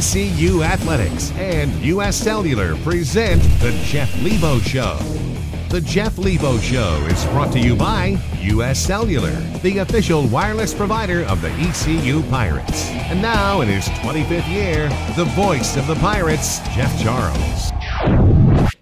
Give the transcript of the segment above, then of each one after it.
ECU Athletics and U.S. Cellular present The Jeff Lebo Show. The Jeff Lebo Show is brought to you by U.S. Cellular, the official wireless provider of the ECU Pirates. And now, in his 25th year, the voice of the Pirates, Jeff Charles.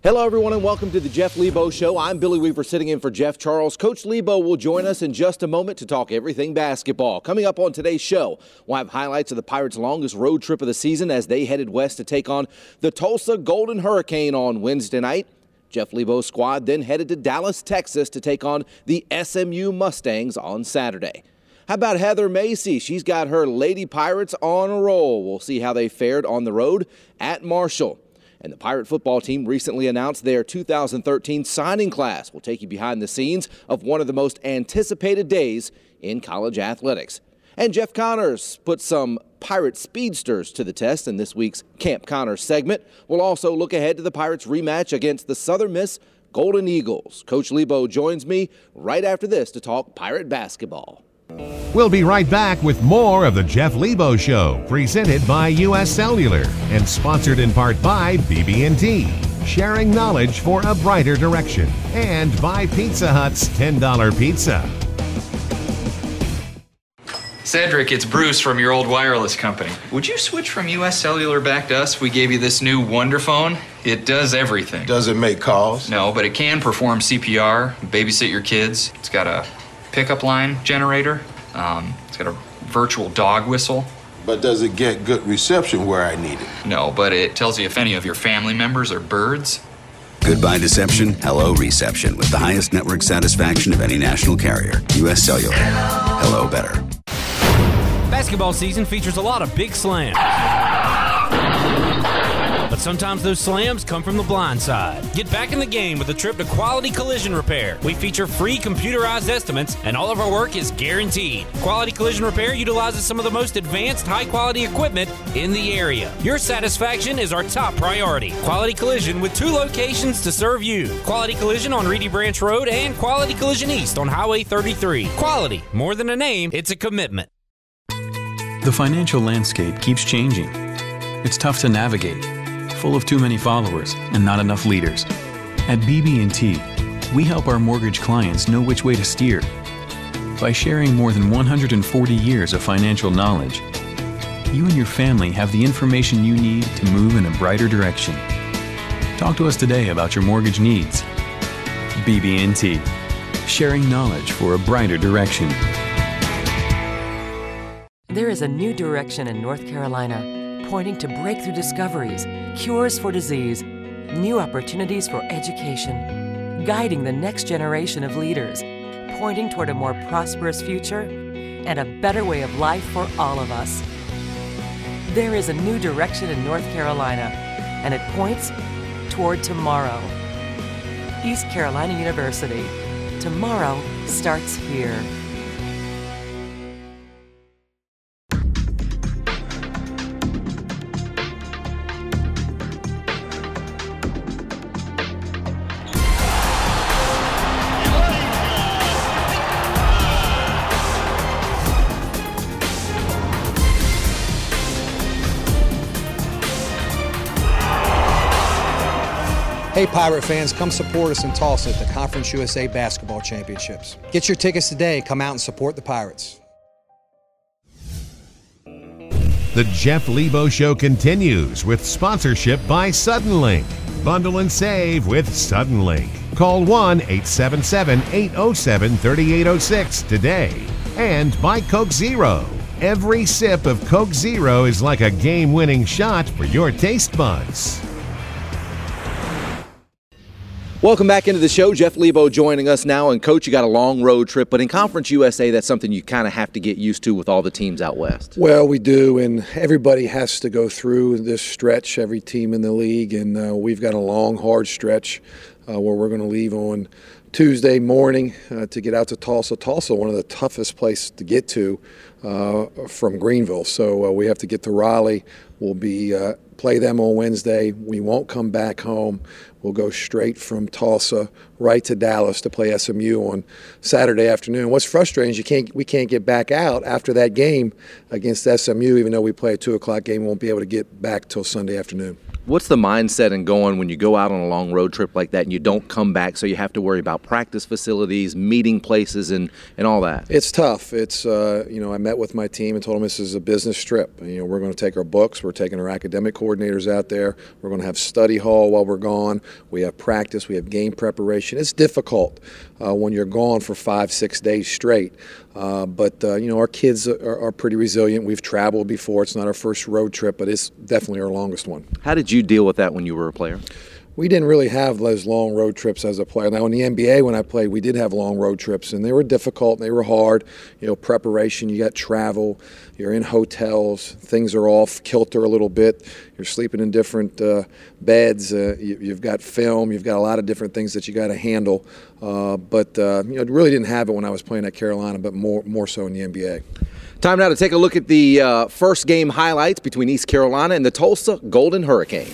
Hello, everyone, and welcome to the Jeff Lebo Show. I'm Billy Weaver sitting in for Jeff Charles. Coach Lebo will join us in just a moment to talk everything basketball. Coming up on today's show, we'll have highlights of the Pirates' longest road trip of the season as they headed west to take on the Tulsa Golden Hurricane on Wednesday night. Jeff Lebo's squad then headed to Dallas, Texas to take on the SMU Mustangs on Saturday. How about Heather Macy? She's got her Lady Pirates on a roll. We'll see how they fared on the road at Marshall. And the Pirate football team recently announced their 2013 signing class. We'll take you behind the scenes of one of the most anticipated days in college athletics. And Jeff Connors put some Pirate speedsters to the test in this week's Camp Connors segment. We'll also look ahead to the Pirates rematch against the Southern Miss Golden Eagles. Coach Lebo joins me right after this to talk Pirate basketball. We'll be right back with more of the Jeff Lebo Show, presented by U.S. Cellular and sponsored in part by BB&T, sharing knowledge for a brighter direction, and by Pizza Hut's $10 Pizza. Cedric, it's Bruce from your old wireless company. Would you switch from U.S. Cellular back to us? We gave you this new Wonder Phone. It does everything. Does it make calls? No, but it can perform CPR, babysit your kids. It's got a pickup line generator. It's got a virtual dog whistle. But does it get good reception where I need it? No, but it tells you if any of your family members are birds. Goodbye deception, hello reception with the highest network satisfaction of any national carrier. U.S. Cellular. Hello better. Basketball season features a lot of big slams. But sometimes those slams come from the blind side. Get back in the game with a trip to Quality Collision Repair. We feature free computerized estimates, and all of our work is guaranteed. Quality Collision Repair utilizes some of the most advanced high-quality equipment in the area. Your satisfaction is our top priority. Quality Collision with 2 locations to serve you. Quality Collision on Reedy Branch Road and Quality Collision East on Highway 33. Quality, more than a name, it's a commitment. The financial landscape keeps changing. It's tough to navigate, full of too many followers and not enough leaders. At BB&T, we help our mortgage clients know which way to steer. By sharing more than 140 years of financial knowledge, you and your family have the information you need to move in a brighter direction. Talk to us today about your mortgage needs. BB&T, sharing knowledge for a brighter direction. There is a new direction in North Carolina, pointing to breakthrough discoveries, cures for disease, new opportunities for education, guiding the next generation of leaders, pointing toward a more prosperous future and a better way of life for all of us. There is a new direction in North Carolina, and it points toward tomorrow. East Carolina University. Tomorrow starts here. Hey Pirate fans, come support us in Tulsa at the Conference USA Basketball Championships. Get your tickets today and come out and support the Pirates. The Jeff Lebo Show continues with sponsorship by Suddenlink. Bundle and save with Suddenlink. Call 1-877-807-3806 today. And by Coke Zero. Every sip of Coke Zero is like a game-winning shot for your taste buds. Welcome back into the show. Jeff Lebo joining us now. And, Coach, you got a long road trip, but in Conference USA, that's something you kind of have to get used to with all the teams out west. Well, we do, and everybody has to go through this stretch, every team in the league, and we've got a long, hard stretch where we're going to leave on Tuesday morning to get out to Tulsa. Tulsa, one of the toughest places to get to from Greenville. So we have to get to Raleigh. We'll play them on Wednesday. We won't come back home. We'll go straight from Tulsa right to Dallas to play SMU on Saturday afternoon. What's frustrating is we can't get back out after that game against SMU, even though we play a 2 o'clock game. We won't be able to get back till Sunday afternoon. What's the mindset in going when you go out on a long road trip like that and you don't come back, so you have to worry about practice facilities, meeting places, and all that? It's tough. It's I met with my team and told them this is a business trip. We're going to take our books. We're taking our academic coordinators out there. We're going to have study hall while we're gone. We have practice. We have game preparation. It's difficult when you're gone for 5-6 days straight. But our kids are pretty resilient. We've traveled before. It's not our first road trip, but it's definitely our longest one. How did you deal with that when you were a player? We didn't really have those long road trips as a player. Now, in the NBA, when I played, we did have long road trips, and they were difficult and they were hard. Preparation, you got travel, you're in hotels, things are off kilter a little bit. You're sleeping in different beds. You've got film. You've got a lot of different things that you got to handle. But really didn't have it when I was playing at Carolina, but more so in the NBA. Time now to take a look at the first game highlights between East Carolina and the Tulsa Golden Hurricane.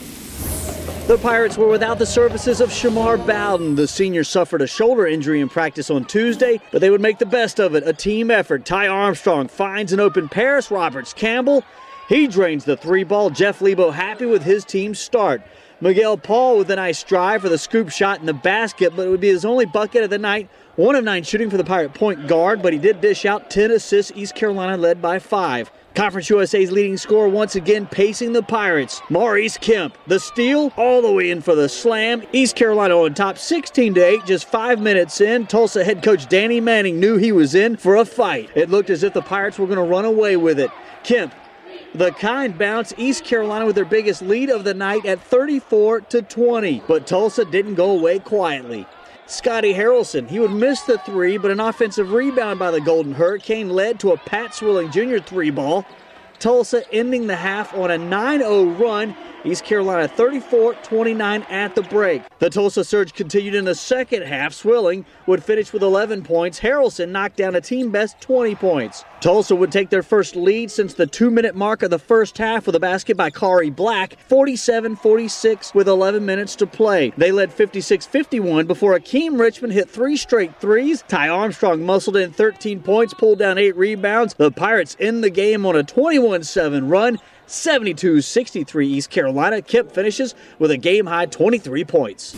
The Pirates were without the services of Shamar Bowden. The senior suffered a shoulder injury in practice on Tuesday, but they would make the best of it. A team effort. Ty Armstrong finds an open Paris Roberts-Campbell. He drains the 3-ball. Jeff Lebo happy with his team's start. Miguel Paul with a nice drive for the scoop shot in the basket, but it would be his only bucket of the night. 1 of 9 shooting for the Pirate point guard, but he did dish out 10 assists. East Carolina led by 5. Conference USA's leading scorer once again pacing the Pirates, Maurice Kemp. The steal all the way in for the slam. East Carolina on top 16-8, just 5 minutes in. Tulsa head coach Danny Manning knew he was in for a fight. It looked as if the Pirates were going to run away with it. Kemp, the kind bounce. East Carolina with their biggest lead of the night at 34-20. But Tulsa didn't go away quietly. Scotty Harrelson, he would miss the 3, but an offensive rebound by the Golden Hurricane led to a Pat Swilling Jr. 3-ball. Tulsa ending the half on a 9-0 run. East Carolina 34-29 at the break. The Tulsa surge continued in the second half. Swilling would finish with 11 points. Harrelson knocked down a team-best 20 points. Tulsa would take their first lead since the 2-minute mark of the first half with a basket by Kari Black, 47-46 with 11 minutes to play. They led 56-51 before Akeem Richmond hit 3 straight threes. Ty Armstrong muscled in 13 points, pulled down 8 rebounds. The Pirates end the game on a 21-7 run. 72-63 East Carolina. Kemp finishes with a game-high 23 points.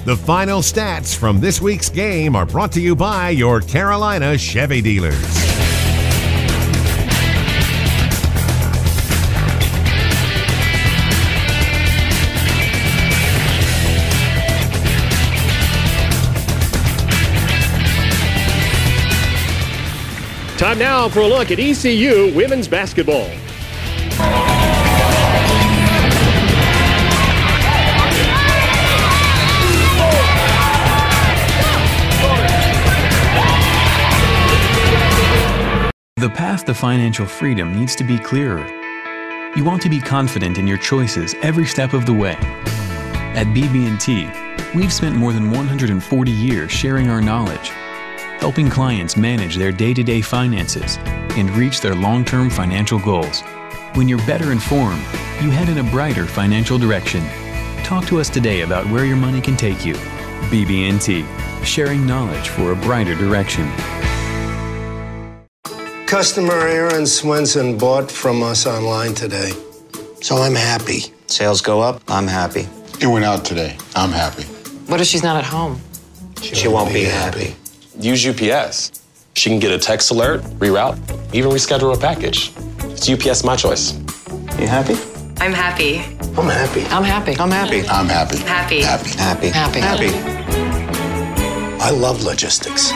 The final stats from this week's game are brought to you by your Carolina Chevy dealers. Time now for a look at ECU women's basketball. The path to financial freedom needs to be clearer. You want to be confident in your choices every step of the way. At BB&T, we've spent more than 140 years sharing our knowledge, helping clients manage their day-to-day finances and reach their long-term financial goals. When you're better informed, you head in a brighter financial direction. Talk to us today about where your money can take you. BB&T, sharing knowledge for a brighter direction. Customer Aaron Swenson bought from us online today, so I'm happy. Sales go up, I'm happy. It went out today. I'm happy. What if she's not at home? She won't be happy. Use UPS. She can get a text alert, reroute, even reschedule a package. It's UPS My Choice. You happy? I'm happy. I'm happy. I'm happy. I'm happy. I'm happy. Happy. Happy. Happy. Happy. Happy. I love logistics.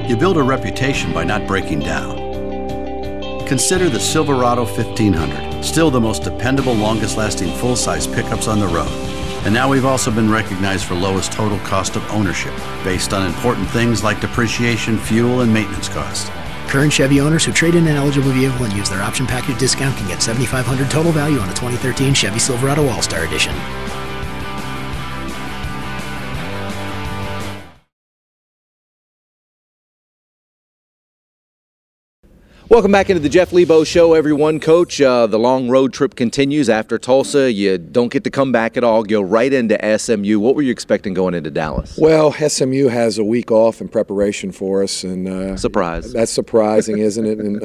You build a reputation by not breaking down. Consider the Silverado 1500, still the most dependable, longest-lasting full-size pickups on the road. And now we've also been recognized for lowest total cost of ownership, based on important things like depreciation, fuel, and maintenance costs. Current Chevy owners who trade in an eligible vehicle and use their option package discount can get $7,500 total value on a 2013 Chevy Silverado All-Star Edition. Welcome back into the Jeff Lebo Show, everyone. Coach, the long road trip continues after Tulsa. You don't get to come back at all. Go right into SMU. What were you expecting going into Dallas? Well, SMU has a week off in preparation for us, and surprise. That's surprising, isn't it? And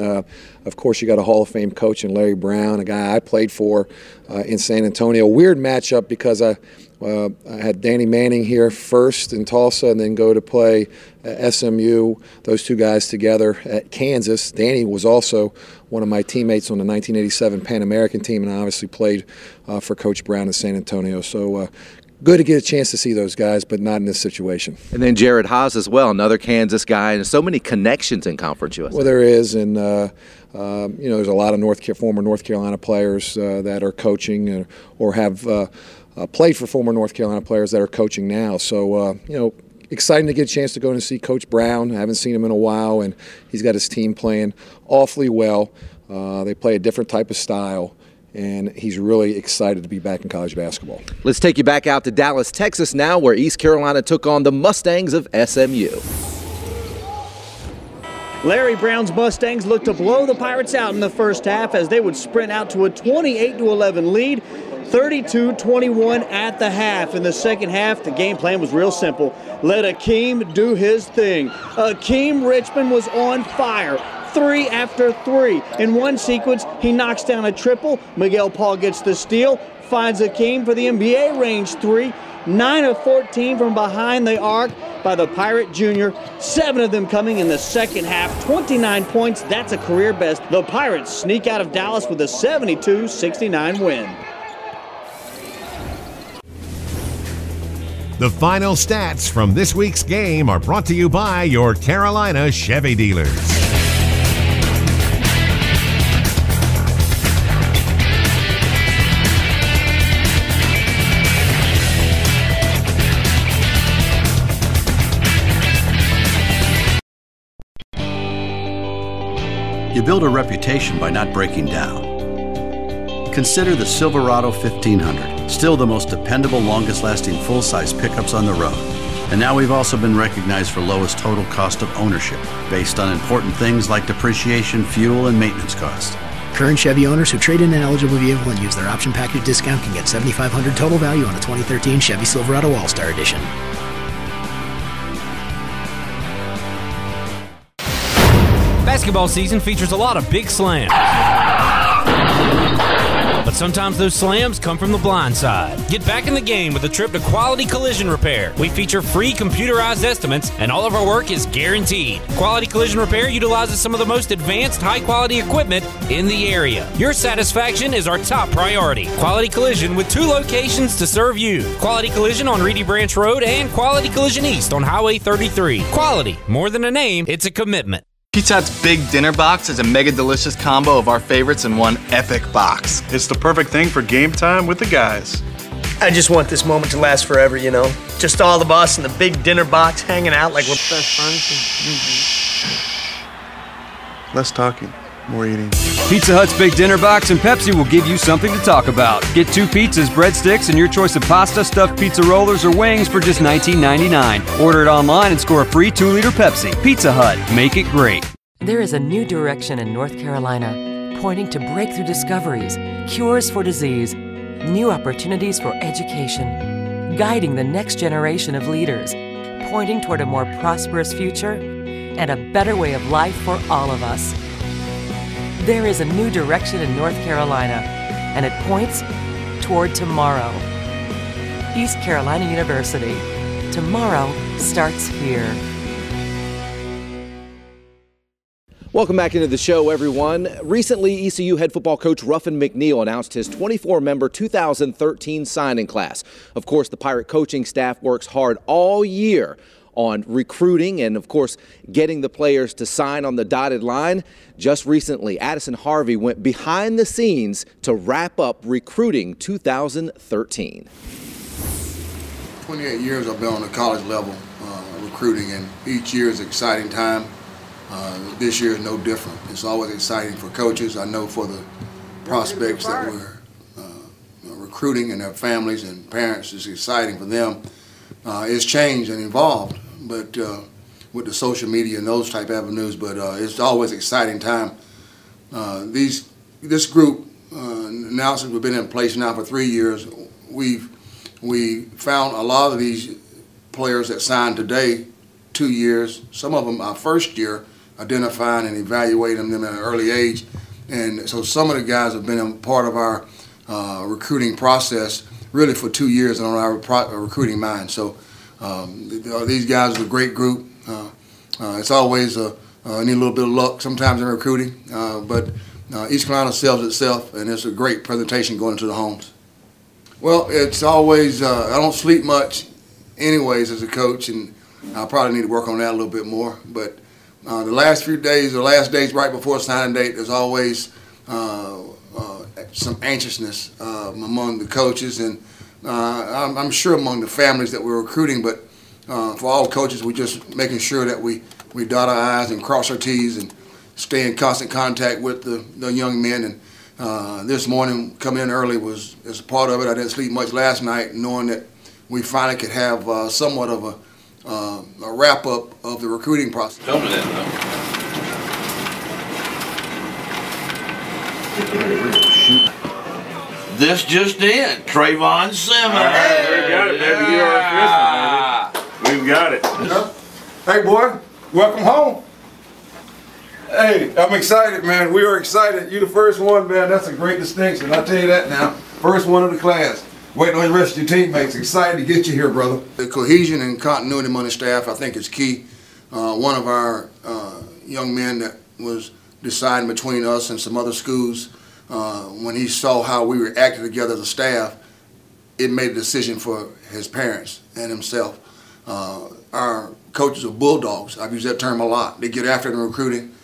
of course, you got a Hall of Fame coach in Larry Brown, a guy I played for in San Antonio. Weird matchup because I had Danny Manning here first in Tulsa and then go to play SMU, those two guys together at Kansas. Danny was also one of my teammates on the 1987 Pan American team, and I obviously played for Coach Brown in San Antonio. So good to get a chance to see those guys, but not in this situation. And then Jared Haas as well, another Kansas guy, and so many connections in Conference USA. Well, there is, and you know, there's a lot of former North Carolina players that are coaching or have played for former North Carolina players that are coaching now. So, you know, exciting to get a chance to go and see Coach Brown. I haven't seen him in a while, and he's got his team playing awfully well. They play a different type of style, and he's really excited to be back in college basketball. Let's take you back out to Dallas, Texas now, where East Carolina took on the Mustangs of SMU. Larry Brown's Mustangs looked to blow the Pirates out in the first half as they would sprint out to a 28-11 lead. 32-21 at the half. In the second half, the game plan was real simple. Let Akeem do his thing. Akeem Richmond was on fire. 3 after 3. In one sequence, he knocks down a triple. Miguel Paul gets the steal, finds Akeem for the NBA range 3. 9 of 14 from behind the arc by the Pirate Junior. 7 of them coming in the second half. 29 points, that's a career best. The Pirates sneak out of Dallas with a 72-69 win. The final stats from this week's game are brought to you by your Carolina Chevy dealers. You build a reputation by not breaking down. Consider the Silverado 1500, still the most dependable, longest-lasting full-size pickups on the road. And now we've also been recognized for lowest total cost of ownership, based on important things like depreciation, fuel, and maintenance costs. Current Chevy owners who trade in an eligible vehicle and use their option package discount can get $7,500 total value on a 2013 Chevy Silverado All-Star Edition. Basketball season features a lot of big slams. But sometimes those slams come from the blind side. Get back in the game with a trip to Quality Collision Repair. We feature free computerized estimates, and all of our work is guaranteed. Quality Collision Repair utilizes some of the most advanced, high-quality equipment in the area. Your satisfaction is our top priority. Quality Collision with 2 locations to serve you. Quality Collision on Reedy Branch Road and Quality Collision East on Highway 33. Quality, more than a name, it's a commitment. Pizza Hut's Big Dinner Box is a mega delicious combo of our favorites in one epic box. It's the perfect thing for game time with the guys. I just want this moment to last forever, you know? Just all of us in the big dinner box hanging out like we're best friends. Less talking, more eating. Pizza Hut's Big Dinner Box and Pepsi will give you something to talk about. Get 2 pizzas, breadsticks, and your choice of pasta, stuffed pizza rollers, or wings for just $19.99. Order it online and score a free 2-liter Pepsi. Pizza Hut, make it great. There is a new direction in North Carolina, pointing to breakthrough discoveries, cures for disease, new opportunities for education, guiding the next generation of leaders, pointing toward a more prosperous future and a better way of life for all of us. There is a new direction in North Carolina, and it points toward tomorrow. East Carolina University. Tomorrow starts here. Welcome back into the show, everyone. Recently, ECU head football coach Ruffin McNeil announced his 24-member 2013 signing class. Of course, the Pirate coaching staff works hard all year on recruiting and, of course, getting the players to sign on the dotted line. Just recently, Addison Harvey went behind the scenes to wrap up recruiting 2013. 28 years I've been on the college level recruiting, and each year is an exciting time. this year is no different. It's always exciting for coaches. I know for the prospects that we're recruiting and their families and parents, it's exciting for them. It's changed and evolved, but with the social media and those type avenues, but it's always an exciting time. This group, now since we've been in place now for 3 years, we found a lot of these players that signed today 2 years, some of them our first year, identifying and evaluating them at an early age. And so some of the guys have been a part of our recruiting process really for 2 years and on our recruiting mind. So these guys are a great group. It's always need a little bit of luck sometimes in recruiting, but East Carolina sells itself, and it's a great presentation going into the homes. Well, it's always, I don't sleep much anyways as a coach, and I probably need to work on that a little bit more. But the last few days, the last days right before signing date, there's always some anxiousness among the coaches, and I'm sure among the families that we're recruiting, but for all coaches, we're just making sure that we dot our I's and cross our T's and stay in constant contact with the young men. And this morning, coming in early was a part of it. I didn't sleep much last night, knowing that we finally could have somewhat of a wrap-up of the recruiting process. Tell me that, This just in, Trayvon Simmons. We got it, baby. You're our Christmas, baby. We've got it. Hey, boy, welcome home. Hey, I'm excited, man. We are excited. You're the first one, man. That's a great distinction. I'll tell you that now. First one of the class. Waiting on the rest of your teammates. Excited to get you here, brother. The cohesion and continuity among the staff, I think, is key. One of our young men that was deciding between us and some other schools, when he saw how we were acting together as a staff, it made a decision for his parents and himself. Our coaches are bulldogs. I've used that term a lot. They get after it in recruiting.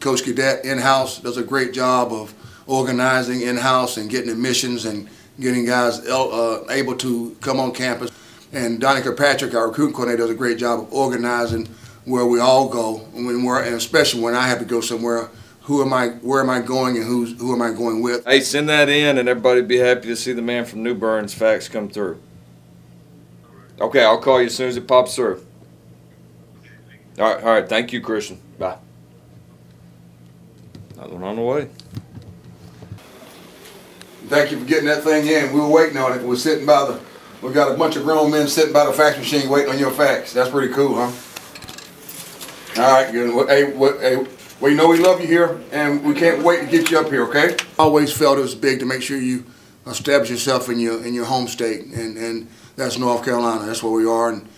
Coach Cadet in-house does a great job of organizing in-house and getting admissions and getting guys able to come on campus. And Donnie Kirkpatrick, our recruiting coordinator, does a great job of organizing where we all go, and especially when I have to go somewhere. Where am I going, and who am I going with? Hey, send that in, and everybody be happy to see the man from New Bern's fax come through. Okay, I'll call you as soon as it pops through. All right. Thank you, Christian. Bye. Another one on the way. Thank you for getting that thing in. We were waiting on it. We got a bunch of grown men sitting by the fax machine waiting on your fax. That's pretty cool, huh? All right, good. Hey, well, you know we love you here, and we can't wait to get you up here, okay? I always felt it was big to make sure you establish yourself in your home state, and that's North Carolina. That's where we are in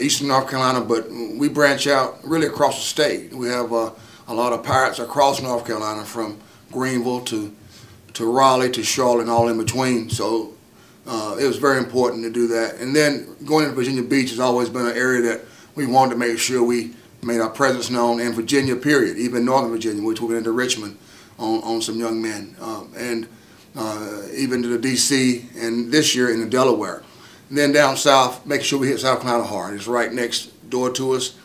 eastern North Carolina, but we branch out really across the state. We have a lot of Pirates across North Carolina, from Greenville to Raleigh to Charlotte and all in between. So it was very important to do that. And then going into Virginia Beach has always been an area that we wanted to make sure we made our presence known in Virginia, period, even Northern Virginia, which we went into Richmond on some young men, and even to the D.C. and this year into Delaware. And then down south, making sure we hit South Carolina hard. It's right next door to us,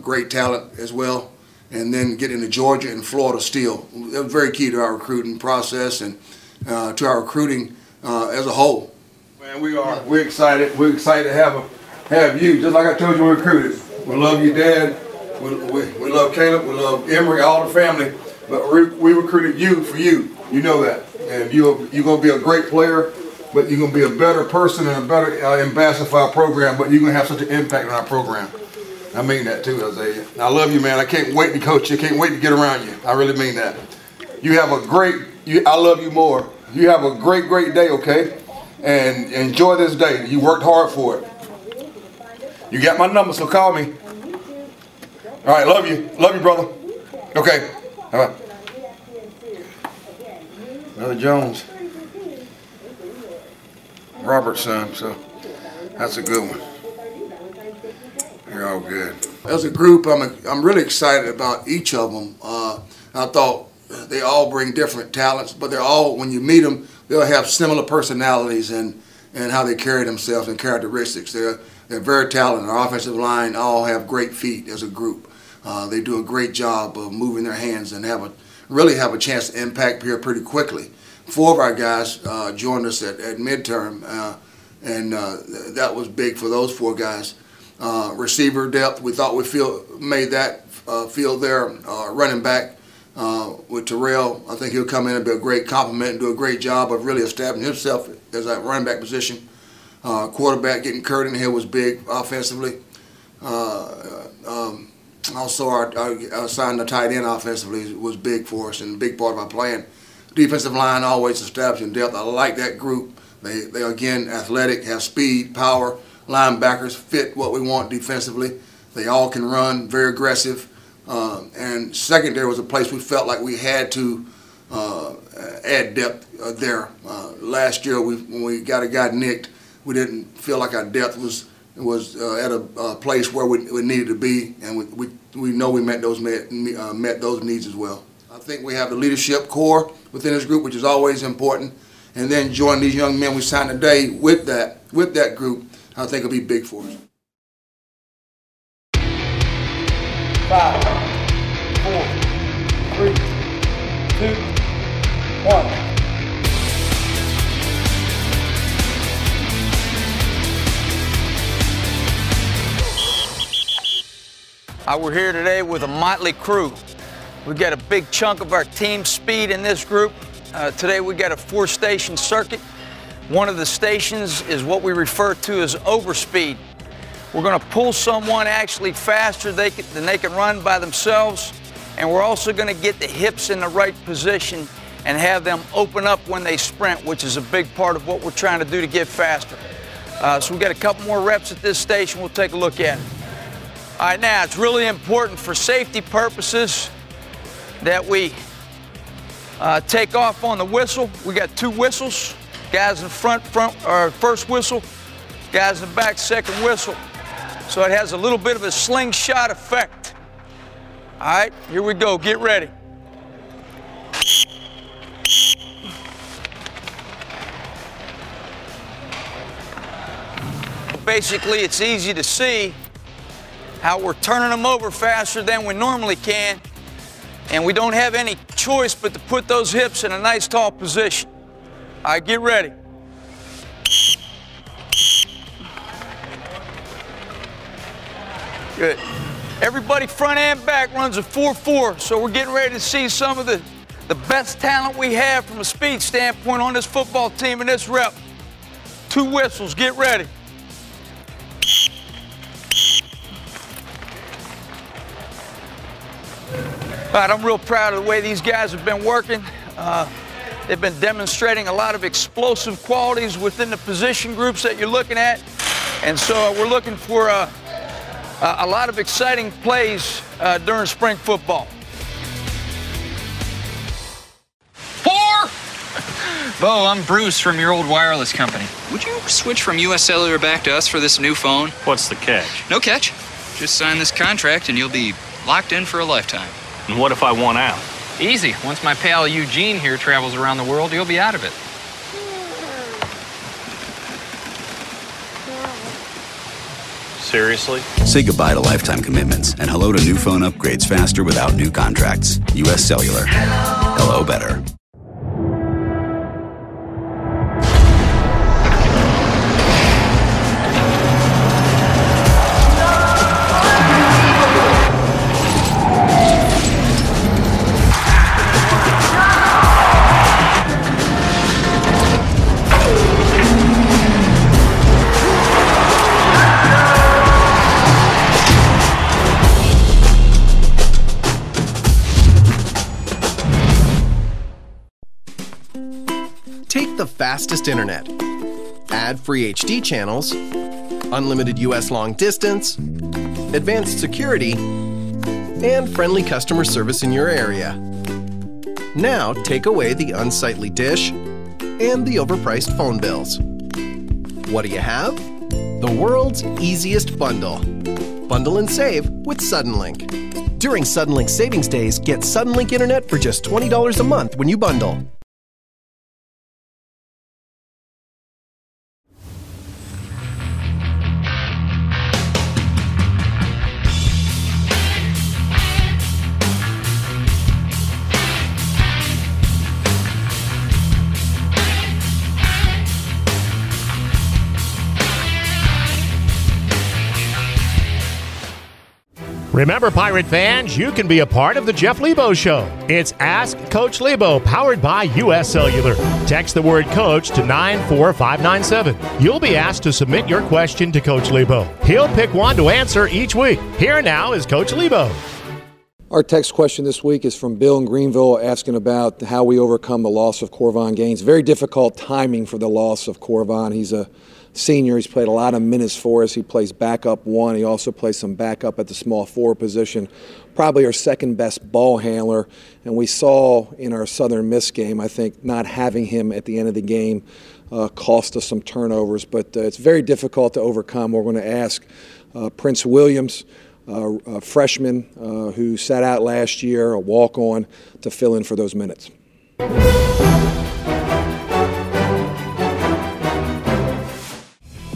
great talent as well. And then get into Georgia and Florida still. It was very key to our recruiting process and to our recruiting as a whole. Man, we're excited. We're excited to have you. Just like I told you, we recruited. We love your dad. We love Caleb. We love Emory, all the family. But we recruited you for you. You know that. And you're going to be a great player, but you're going to be a better person and a better ambassador for our program. But you're going to have such an impact on our program. I mean that too, Isaiah. I love you, man. I can't wait to coach you. I can't wait to get around you. I really mean that. You have I love you more. You have a great, great day, okay? And enjoy this day. You worked hard for it. You got my number, so call me. All right, love you. Love you, brother. Okay. All right. Brother Jones. Robert's son, so that's a good one. You're all good. As a group, I'm really excited about each of them. I thought they all bring different talents, but they're all, when you meet them, they'll have similar personalities and how they carry themselves and characteristics. They're very talented. Our offensive line all have great feet as a group. They do a great job of moving their hands and really have a chance to impact here pretty quickly. 4 of our guys joined us at midterm, and that was big for those 4 guys. Receiver depth, we thought we made that field there. Running back with Terrell, I think he'll come in and be a great compliment and do a great job of really establishing himself as a running back position. Quarterback, getting Kurt in here was big offensively. Also, our signing the tight end offensively was big for us and a big part of our plan. Defensive line always establishing depth. I like that group. They again athletic, have speed, power. Linebackers fit what we want defensively. They all can run, very aggressive. And secondary was a place we felt like we had to add depth there. Last year, when we got a guy nicked, we didn't feel like our depth was at a place where we needed to be, and we know we met those needs as well. I think we have the leadership core within this group, which is always important, and then join these young men we signed today with that group. I think it'll be big for us. 5, 4, 3, 2, 1. We're here today with a motley crew. We've got a big chunk of our team speed in this group. Today we got a 4-station circuit. One of the stations is what we refer to as overspeed. We're going to pull someone actually faster than they can run by themselves, and we're also going to get the hips in the right position and have them open up when they sprint, which is a big part of what we're trying to do to get faster. So we've got a couple more reps at this station. We'll take a look at it. All right, now it's really important for safety purposes that we take off on the whistle. We got 2 whistles. Guys in front, first whistle. Guys in the back, second whistle. So it has a little bit of a slingshot effect. All right, here we go. Get ready. Basically, it's easy to see how we're turning them over faster than we normally can, and we don't have any choice but to put those hips in a nice tall position. All right, get ready. Good. Everybody front and back runs a 4-4, so we're getting ready to see some of the best talent we have from a speed standpoint on this football team in this rep. 2 whistles, get ready. All right, I'm real proud of the way these guys have been working. They've been demonstrating a lot of explosive qualities within the position groups that you're looking at. And so we're looking for a lot of exciting plays during spring football. 4! Bo, I'm Bruce from your old wireless company. Would you switch from US Cellular back to us for this new phone? What's the catch? No catch. Just sign this contract and you'll be locked in for a lifetime. And what if I want out? Easy. Once my pal Eugene here travels around the world, you'll be out of it. Seriously? Say goodbye to lifetime commitments and hello to new phone upgrades faster without new contracts. US Cellular. Hello better. Take the fastest internet, ad-free HD channels, unlimited US long distance, advanced security, and friendly customer service in your area. Now take away the unsightly dish and the overpriced phone bills. What do you have? The world's easiest bundle. Bundle and save with Suddenlink. During Suddenlink Savings Days, get Suddenlink Internet for just $20 a month when you bundle. Remember, Pirate fans, you can be a part of the Jeff Lebo Show. It's Ask Coach Lebo, powered by U.S. Cellular. Text the word coach to 94597. You'll be asked to submit your question to Coach Lebo. He'll pick one to answer each week. Here now is Coach Lebo. Our text question this week is from Bill in Greenville, asking about how we overcome the loss of Corvon Gaines. Very difficult timing for the loss of Corvon. He's a senior. He's played a lot of minutes for us. He plays backup one. He also plays some backup at the small forward position. Probably our second best ball handler. And we saw in our Southern Miss game, I think, not having him at the end of the game cost us some turnovers. But it's very difficult to overcome. We're going to ask Prince Williams, a freshman who sat out last year, a walk-on, to fill in for those minutes.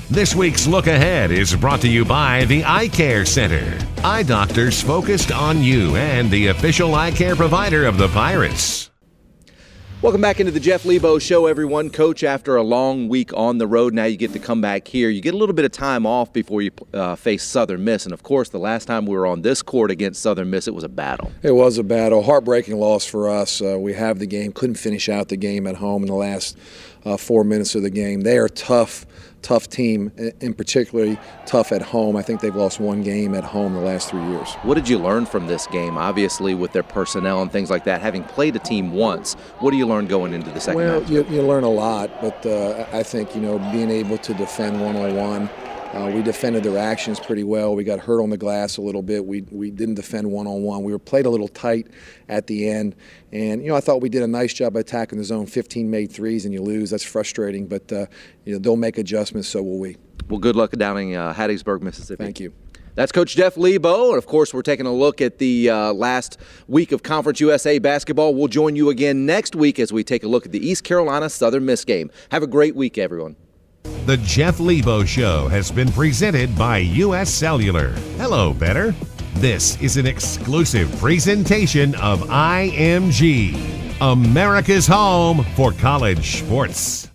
This week's Look Ahead is brought to you by the Eye Care Center. Eye doctors focused on you and the official eye care provider of the Pirates. Welcome back into the Jeff Lebo Show, everyone. Coach, after a long week on the road, now you get to come back here. You get a little bit of time off before you face Southern Miss. And, of course, the last time we were on this court against Southern Miss, it was a battle. It was a battle. Heartbreaking loss for us. We have the game. Couldn't finish out the game at home in the last 4 minutes of the game. They are tough team, and particularly tough at home. I think they've lost one game at home the last 3 years. What did you learn from this game, obviously, with their personnel and things like that? Having played a team once, what do you learn going into the second match? Well, you learn a lot, but I think, being able to defend one-on-one, we defended their actions pretty well. We got hurt on the glass a little bit. We didn't defend one-on-one. We were played a little tight at the end. And, I thought we did a nice job attacking the zone. 15 made threes and you lose. That's frustrating. But, they'll make adjustments, so will we. Well, good luck down in Hattiesburg, Mississippi. Thank you. That's Coach Jeff Lebo. And, of course, we're taking a look at the last week of Conference USA basketball. We'll join you again next week as we take a look at the East Carolina Southern Miss game. Have a great week, everyone. The Jeff Lebo Show has been presented by U.S. Cellular. Hello, Better. This is an exclusive presentation of IMG, America's home for college sports.